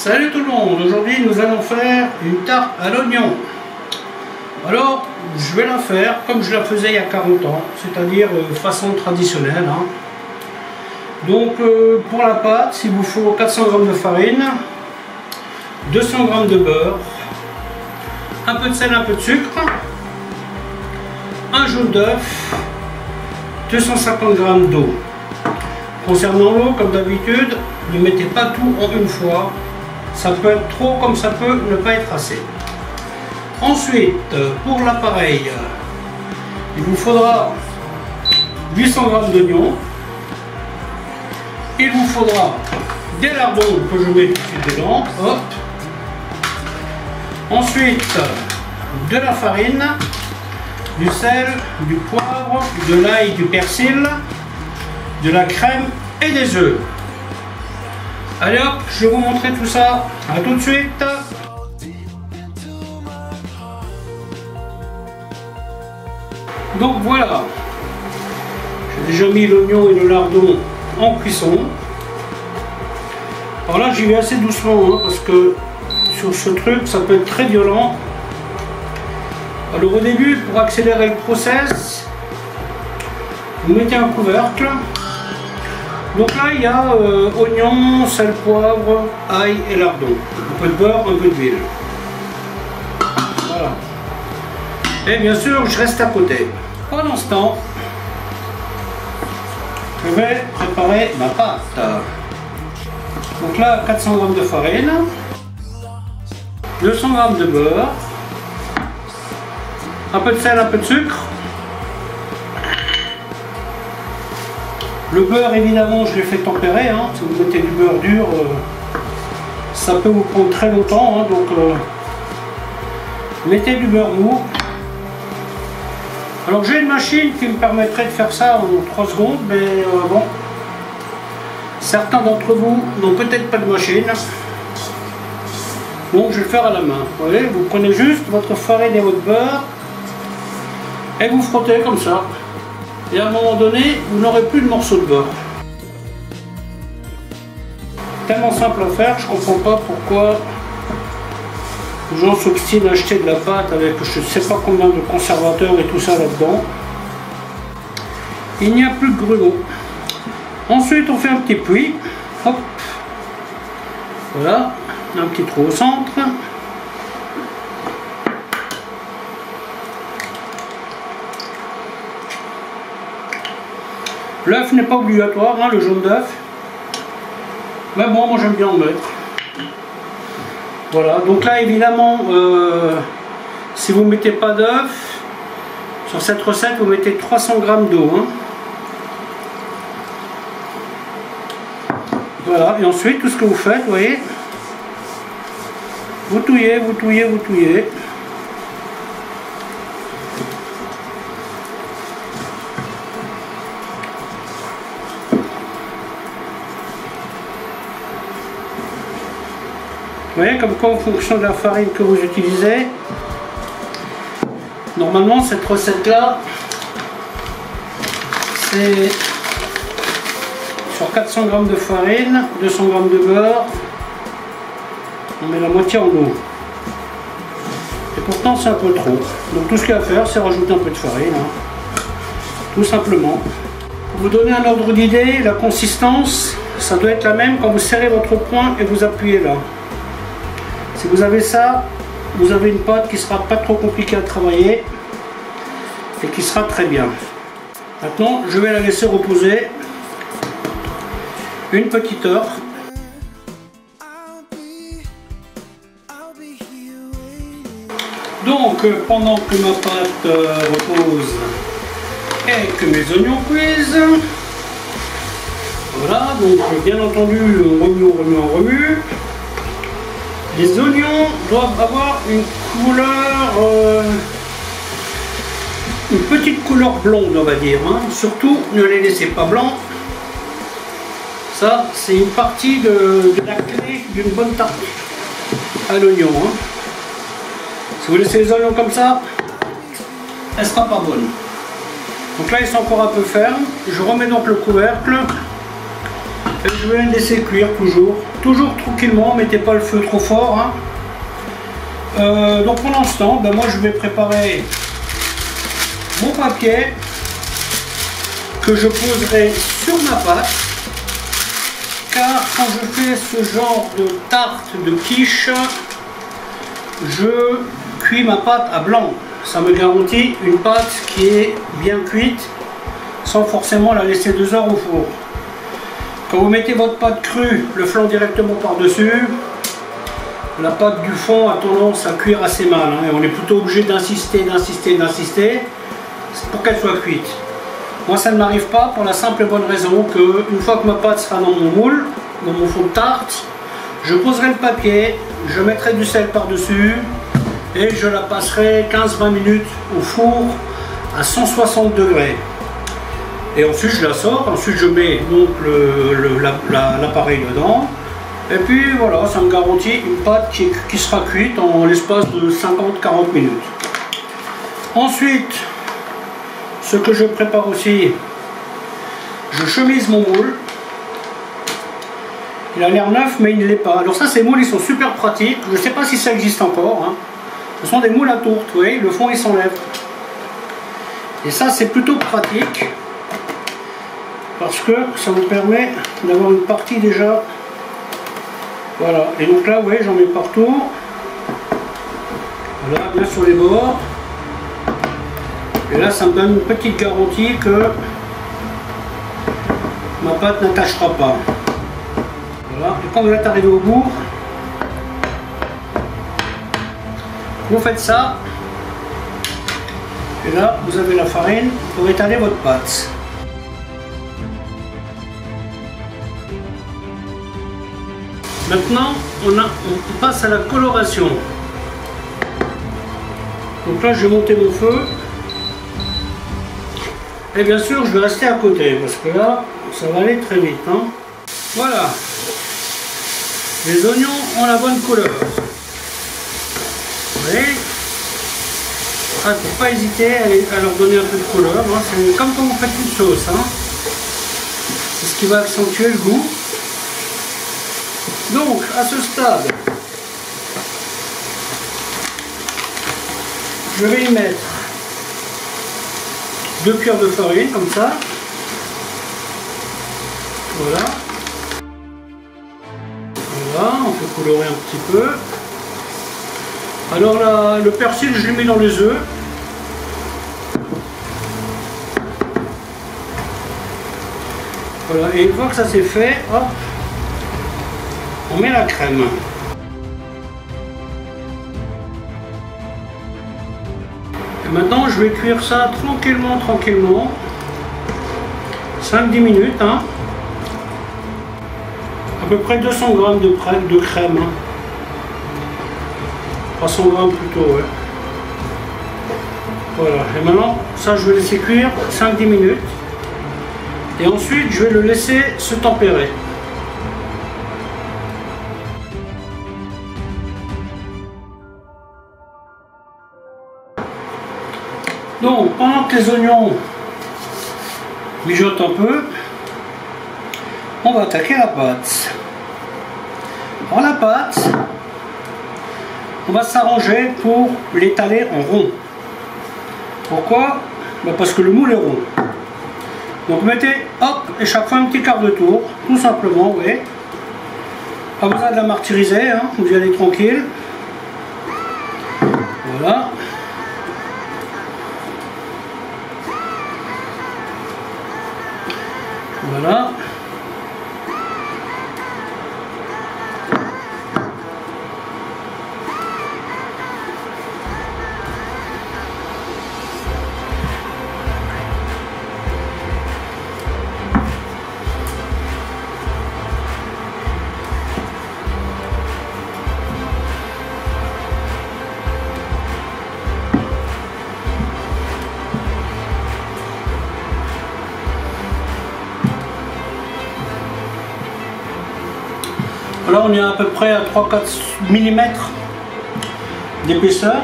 Salut tout le monde, aujourd'hui nous allons faire une tarte à l'oignon. Alors je vais la faire comme je la faisais il y a 40 ans, c'est-à-dire façon traditionnelle. Donc pour la pâte, il vous faut 400 g de farine, 200 g de beurre, un peu de sel, un peu de sucre, un jaune d'œuf, 250 g d'eau. Concernant l'eau, comme d'habitude, ne mettez pas tout en une fois. Ça peut être trop comme ça peut ne pas être assez. Ensuite, pour l'appareil, il vous faudra 800 g d'oignons. Il vous faudra des lardons que je mets tout de suite dedans. Hop. Ensuite, de la farine, du sel, du poivre, de l'ail, du persil, de la crème et des œufs. Allez hop, je vais vous montrer tout ça. A tout de suite. Donc voilà, j'ai déjà mis l'oignon et le lardon en cuisson. Alors là j'y vais assez doucement parce que sur ce truc ça peut être très violent. Alors au début, pour accélérer le process, vous mettez un couvercle. Donc là il y a oignon, sel, poivre, ail et lardon. Un peu de beurre, un peu d'huile. Voilà. Et bien sûr je reste à côté. Pendant ce temps, je vais préparer ma pâte. Donc là 400 g de farine, 200 g de beurre, un peu de sel, un peu de sucre. Le beurre, évidemment, je l'ai fait tempérer. Si vous mettez du beurre dur, ça peut vous prendre très longtemps. Donc, mettez du beurre mou. Alors, j'ai une machine qui me permettrait de faire ça en 3 secondes, mais bon, certains d'entre vous n'ont peut-être pas de machine. Donc, je vais le faire à la main. Vous voyez, vous prenez juste votre farine et votre beurre et vous frottez comme ça. Et à un moment donné, vous n'aurez plus de morceaux de beurre. Tellement simple à faire, je ne comprends pas pourquoi les gens s'obstinent à acheter de la pâte avec je ne sais pas combien de conservateurs et tout ça là-dedans. Il n'y a plus de grumeaux. Ensuite, on fait un petit puits. Hop. Voilà, un petit trou au centre. L'œuf n'est pas obligatoire, le jaune d'œuf. Mais bon, moi j'aime bien en mettre. Voilà, donc là évidemment, si vous ne mettez pas d'œuf, sur cette recette vous mettez 300 g d'eau. Voilà, et ensuite tout ce que vous faites, vous voyez, vous touillez, vous touillez, vous touillez. Vous voyez, comme quoi en fonction de la farine que vous utilisez, normalement cette recette là, c'est sur 400 g de farine, 200 g de beurre, on met la moitié en eau. Et pourtant c'est un peu trop. Donc tout ce qu'il y a à faire, c'est rajouter un peu de farine, tout simplement. Pour vous donner un ordre d'idée, la consistance, ça doit être la même quand vous serrez votre poing et vous appuyez là. Si vous avez ça, vous avez une pâte qui ne sera pas trop compliquée à travailler et qui sera très bien. Maintenant, je vais la laisser reposer une petite heure. Donc, pendant que ma pâte repose et que mes oignons cuisent, voilà, donc bien entendu, on remue. Les oignons doivent avoir une couleur, une petite couleur blonde, on va dire. Surtout, ne les laissez pas blancs. Ça, c'est une partie de la clé d'une bonne tarte à l'oignon. Si vous laissez les oignons comme ça, elle ne sera pas bonne. Donc là, ils sont encore un peu fermes. Je remets donc le couvercle et je vais les laisser cuire toujours toujours tranquillement, mettez pas le feu trop fort. Hein. Donc pendant ce temps, ben moi je vais préparer mon papier que je poserai sur ma pâte, car quand je fais ce genre de tarte de quiche, je cuis ma pâte à blanc. Ça me garantit une pâte qui est bien cuite sans forcément la laisser 2 heures au four. Quand vous mettez votre pâte crue, le flanc directement par-dessus, la pâte du fond a tendance à cuire assez mal. Hein, et on est plutôt obligé d'insister pour qu'elle soit cuite. Moi ça ne m'arrive pas pour la simple et bonne raison que une fois que ma pâte sera dans mon moule, dans mon fond de tarte, je poserai le papier, je mettrai du sel par-dessus et je la passerai 15-20 minutes au four à 160 degrés. Et ensuite je la sors, ensuite je mets donc l'appareil dedans. Et puis voilà, ça me garantit une pâte qui sera cuite en l'espace de 50-40 minutes. Ensuite, ce que je prépare aussi, je chemise mon moule. Il a l'air neuf mais il ne l'est pas. Alors ça, ces moules ils sont super pratiques. Je ne sais pas si ça existe encore. Hein. Ce sont des moules à tourte, vous voyez, le fond il s'enlève. Et ça c'est plutôt pratique. Parce que ça vous permet d'avoir une partie déjà. Voilà, et donc là, vous voyez, j'en mets partout. Voilà, bien sur les bords. Et là, ça me donne une petite garantie que ma pâte n'attachera pas. Voilà, et quand vous êtes arrivé au bout, vous faites ça. Et là, vous avez la farine pour étaler votre pâte. Maintenant, on passe à la coloration. Donc là, je vais monter mon feu. Et bien sûr, je vais rester à côté, parce que là, ça va aller très vite. Hein. Voilà. Les oignons ont la bonne couleur. Vous voyez? Il ne faut pas hésiter à leur donner un peu de couleur. Hein. C'est comme quand vous faites une sauce. Hein. C'est ce qui va accentuer le goût. Donc, à ce stade, je vais y mettre 2 cuillères de farine, comme ça. Voilà. Voilà, on fait colorer un petit peu. Alors là, le persil, je l'ai mis dans les œufs. Voilà, et une fois que ça c'est fait, hop, on met la crème. Et maintenant, je vais cuire ça tranquillement, 5-10 minutes. Hein. À peu près 200 g de crème. Hein. 300 g plutôt, ouais. Voilà, et maintenant, ça je vais laisser cuire 5-10 minutes. Et ensuite, je vais le laisser se tempérer. Donc, pendant que les oignons mijotent un peu, on va attaquer la pâte. Alors la pâte, on va s'arranger pour l'étaler en rond. Pourquoi? Parce que le moule est rond. Donc mettez, hop, et chaque fois un petit quart de tour, tout simplement, vous voyez. Pas besoin de la martyriser, hein, vous y allez tranquille. Voilà. Voilà. Là on est à peu près à 3-4 mm d'épaisseur.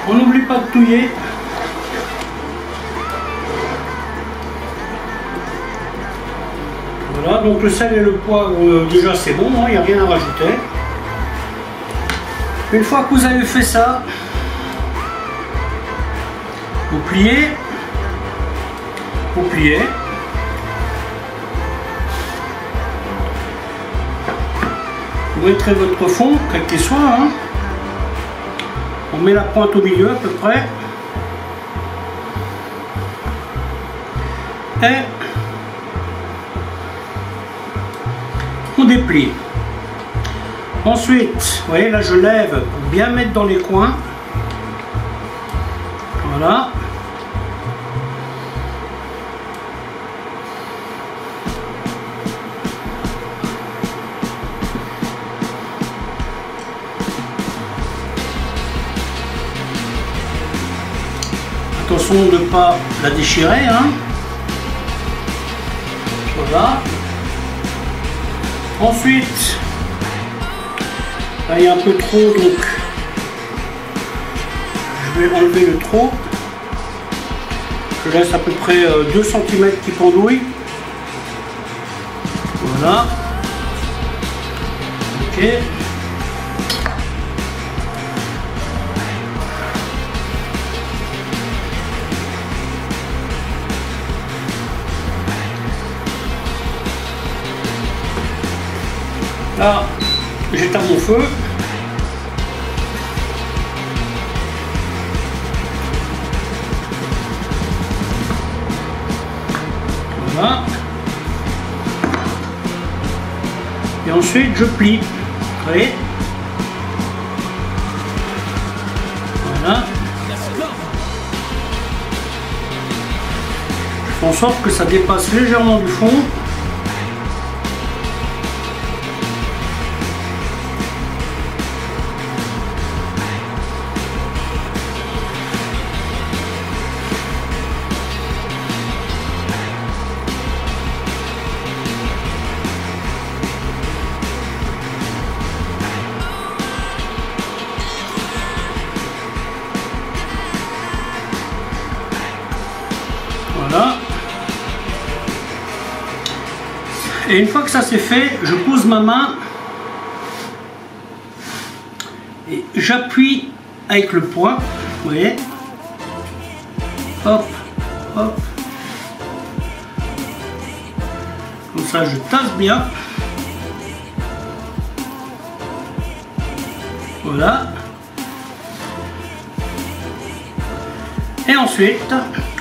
On n'oublie pas de touiller. Voilà, donc le sel et le poivre, déjà c'est bon, il n'y a rien à rajouter. Une fois que vous avez fait ça, vous pliez, vous mettrez votre fond quel qu'il soit, hein. On met la pointe au milieu à peu près et on déplie. Ensuite, vous voyez là je lève pour bien mettre dans les coins. Voilà. Attention de ne pas la déchirer, hein. Voilà. Ensuite, là il y a un peu trop, donc je vais enlever le trop. Je laisse à peu près 2 cm qui pendouillent. Voilà. Ok. Là, j'éteins mon feu. Voilà. Et ensuite, je plie. Vous voyez? Voilà. Je fais en sorte que ça dépasse légèrement du fond. Voilà. Et une fois que ça c'est fait, je pose ma main et j'appuie avec le poing, vous voyez, hop, hop, comme ça je tasse bien, voilà, et ensuite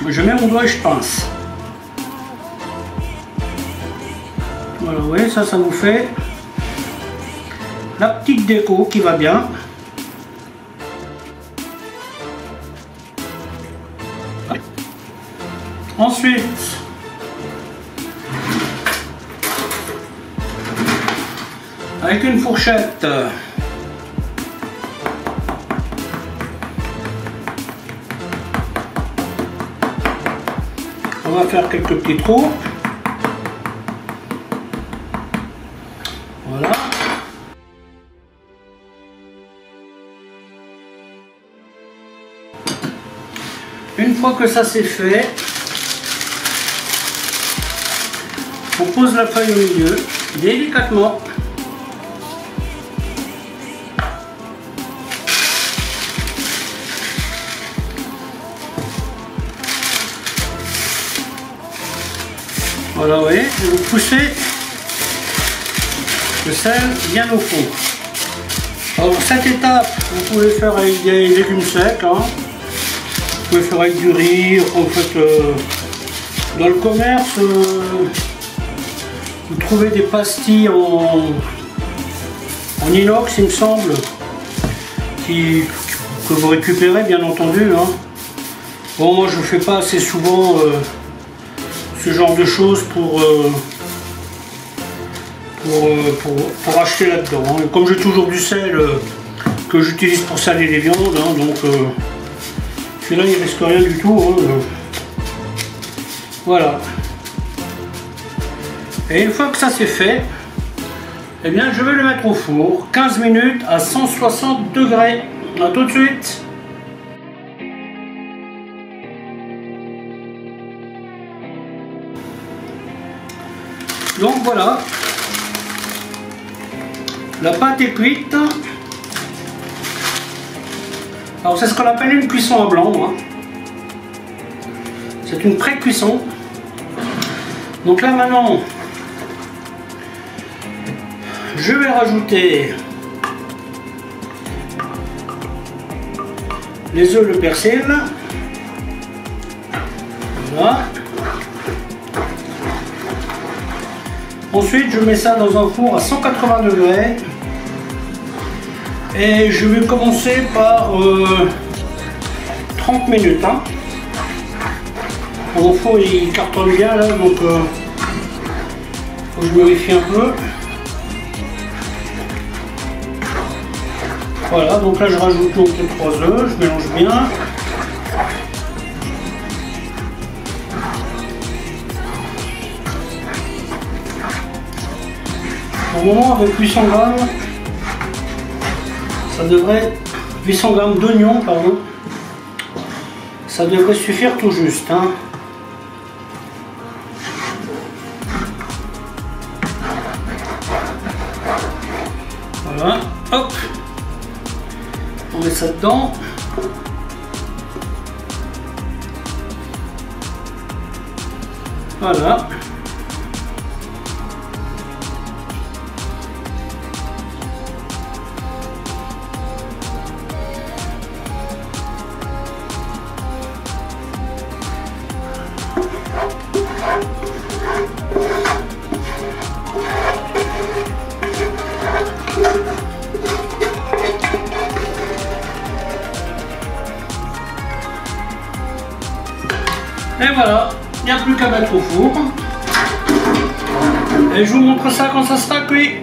je mets mon doigt et je pince. Voilà, vous voyez, ça vous fait la petite déco qui va bien. Ensuite, avec une fourchette, on va faire quelques petits trous. Voilà. Une fois que ça c'est fait, on pose la feuille au milieu, délicatement. Voilà, vous voyez, vous poussez le sel bien au fond. Alors cette étape, vous pouvez faire avec des légumes secs, hein. Vous pouvez faire avec du riz, en fait, dans le commerce, vous trouvez des pastilles en inox, il me semble, que vous récupérez bien entendu, hein. Bon, moi je ne fais pas assez souvent ce genre de choses pour acheter là-dedans, hein. Comme j'ai toujours du sel que j'utilise pour saler les viandes, hein, donc celui-là il risque rien du tout, hein. Voilà. Et une fois que ça c'est fait, eh bien je vais le mettre au four 15 minutes à 160 degrés. A tout de suite. Donc voilà, la pâte est cuite. Alors c'est ce qu'on appelle une cuisson à blanc. Hein. C'est une pré-cuisson. Donc là maintenant, je vais rajouter les œufs, le persil. Voilà. Ensuite, je mets ça dans un four à 180 degrés. Et je vais commencer par 30 minutes. Hein. Mon four il cartonne bien là, donc faut que je vérifie un peu. Voilà, donc là je rajoute donc les 3 œufs, je mélange bien. Normalement avec 800 grammes, ça devrait, 800 grammes d'oignons, pardon, ça devrait suffire tout juste. Hein. Voilà, hop, on met ça dedans. Voilà. Et voilà, il n'y a plus qu'à mettre au four. Et je vous montre ça quand ça sera cuit.